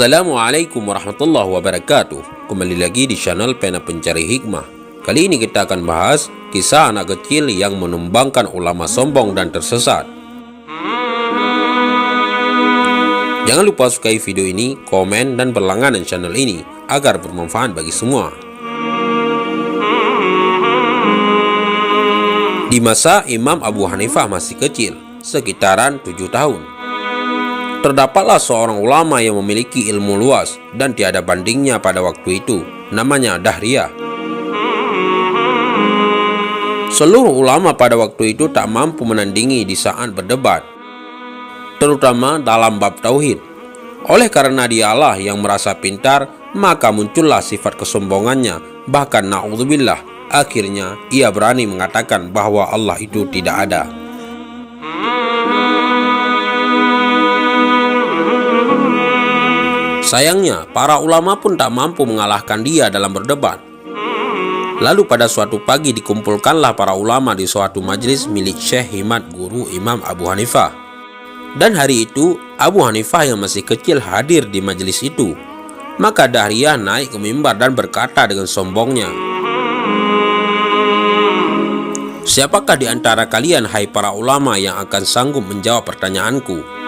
Assalamualaikum warahmatullahi wabarakatuh. Kembali lagi di channel Pena Pencari Hikmah. Kali ini kita akan bahas kisah anak kecil yang menumbangkan ulama sombong dan tersesat. Jangan lupa sukai video ini, komen, dan berlangganan channel ini agar bermanfaat bagi semua. Di masa Imam Abu Hanifah masih kecil, sekitaran 7 tahun. Terdapatlah seorang ulama yang memiliki ilmu luas dan tiada bandingnya pada waktu itu, namanya Dahriyah. Seluruh ulama pada waktu itu tak mampu menandingi di saat berdebat, terutama dalam bab tauhid. Oleh karena dialah yang merasa pintar, maka muncullah sifat kesombongannya. Bahkan na'udzubillah, akhirnya ia berani mengatakan bahwa Allah itu tidak ada. Sayangnya, para ulama pun tak mampu mengalahkan dia dalam berdebat. Lalu pada suatu pagi dikumpulkanlah para ulama di suatu majelis milik Syekh Himad, guru Imam Abu Hanifah. Dan hari itu, Abu Hanifah yang masih kecil hadir di majelis itu. Maka Dahriyah naik ke mimbar dan berkata dengan sombongnya, "Siapakah di antara kalian, hai para ulama, yang akan sanggup menjawab pertanyaanku?"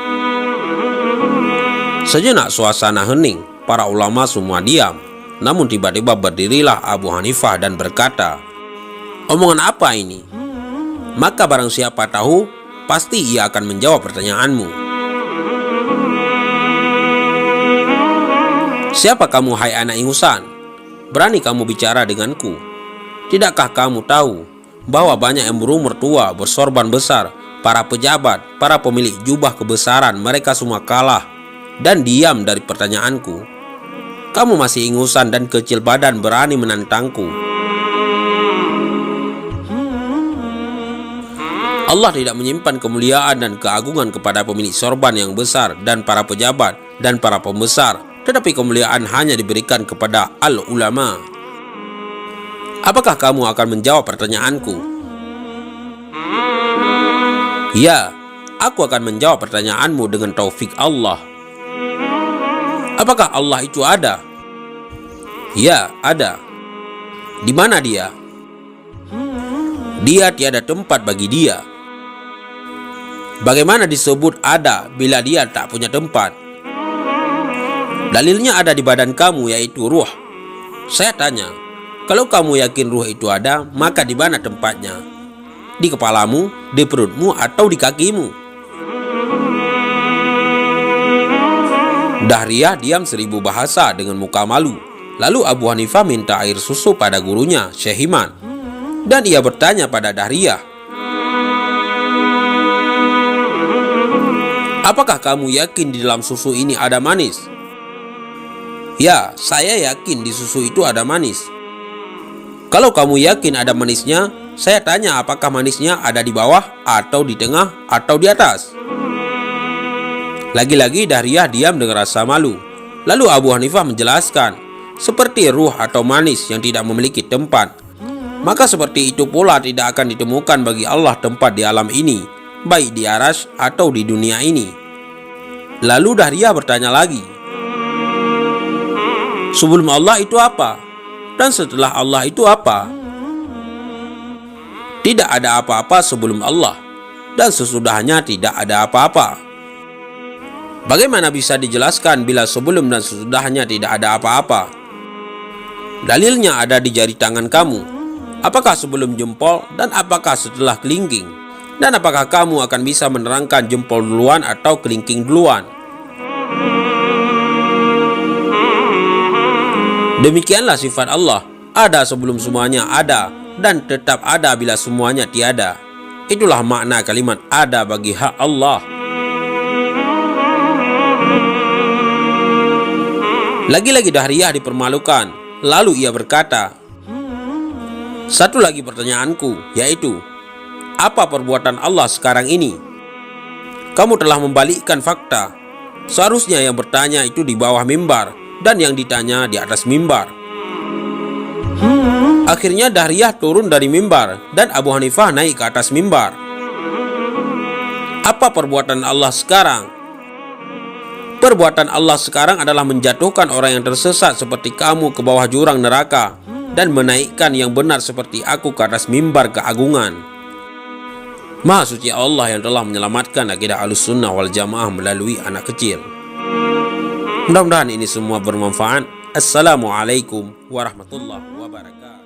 Sejenak suasana hening, para ulama semua diam. Namun tiba-tiba berdirilah Abu Hanifah dan berkata, "Omongan apa ini? Maka barang siapa tahu, pasti ia akan menjawab pertanyaanmu. Siapa kamu, hai anak ingusan? Berani kamu bicara denganku? Tidakkah kamu tahu bahwa banyak yang berumur tua, bersorban besar, para pejabat, para pemilik jubah kebesaran, mereka semua kalah dan diam dari pertanyaanku? Kamu masih ingusan dan kecil badan berani menantangku. Allah tidak menyimpan kemuliaan dan keagungan kepada pemilik sorban yang besar dan para pejabat dan para pembesar, tetapi kemuliaan hanya diberikan kepada al-ulama. Apakah kamu akan menjawab pertanyaanku?" "Ya, aku akan menjawab pertanyaanmu dengan taufik Allah." "Apakah Allah itu ada?" "Ya, ada." "Di mana dia?" "Dia tiada tempat bagi dia." "Bagaimana disebut ada bila dia tak punya tempat?" "Dalilnya ada di badan kamu, yaitu ruh." Saya tanya, kalau kamu yakin ruh itu ada, maka di mana tempatnya? Di kepalamu, di perutmu, atau di kakimu? Dahriyah diam 1000 bahasa dengan muka malu. Lalu Abu Hanifah minta air susu pada gurunya, Syekh Himad. Dan ia bertanya pada Dahriyah, "Apakah kamu yakin di dalam susu ini ada manis?" "Ya, saya yakin di susu itu ada manis." "Kalau kamu yakin ada manisnya, saya tanya apakah manisnya ada di bawah, atau di tengah, atau di atas?" Lagi-lagi Dahriyah diam dengan rasa malu. Lalu Abu Hanifah menjelaskan, seperti ruh atau manis yang tidak memiliki tempat, maka seperti itu pula tidak akan ditemukan bagi Allah tempat di alam ini, baik di arasy atau di dunia ini. Lalu Dahriyah bertanya lagi, "Sebelum Allah itu apa? Dan setelah Allah itu apa?" "Tidak ada apa-apa sebelum Allah, dan sesudahnya tidak ada apa-apa." "Bagaimana bisa dijelaskan bila sebelum dan sesudahnya tidak ada apa-apa?" "Dalilnya ada di jari tangan kamu. Apakah sebelum jempol dan apakah setelah kelingking? Dan apakah kamu akan bisa menerangkan jempol duluan atau kelingking duluan?" Demikianlah sifat Allah, ada sebelum semuanya ada, dan tetap ada bila semuanya tiada. Itulah makna kalimat ada bagi hak Allah. Lagi-lagi Dahriyah dipermalukan. Lalu ia berkata, "Satu lagi pertanyaanku, yaitu, apa perbuatan Allah sekarang ini? Kamu telah membalikkan fakta. Seharusnya yang bertanya itu di bawah mimbar, dan yang ditanya di atas mimbar." Akhirnya Dahriyah turun dari mimbar, dan Abu Hanifah naik ke atas mimbar. "Apa perbuatan Allah sekarang?" Perbuatan Allah sekarang adalah menjatuhkan orang yang tersesat seperti kamu ke bawah jurang neraka dan menaikkan yang benar seperti aku ke atas mimbar keagungan. Maha suci Allah yang telah menyelamatkan akidah Ahlussunnah wal Jamaah melalui anak kecil. Mudah-mudahan ini semua bermanfaat. Assalamualaikum warahmatullahi wabarakatuh.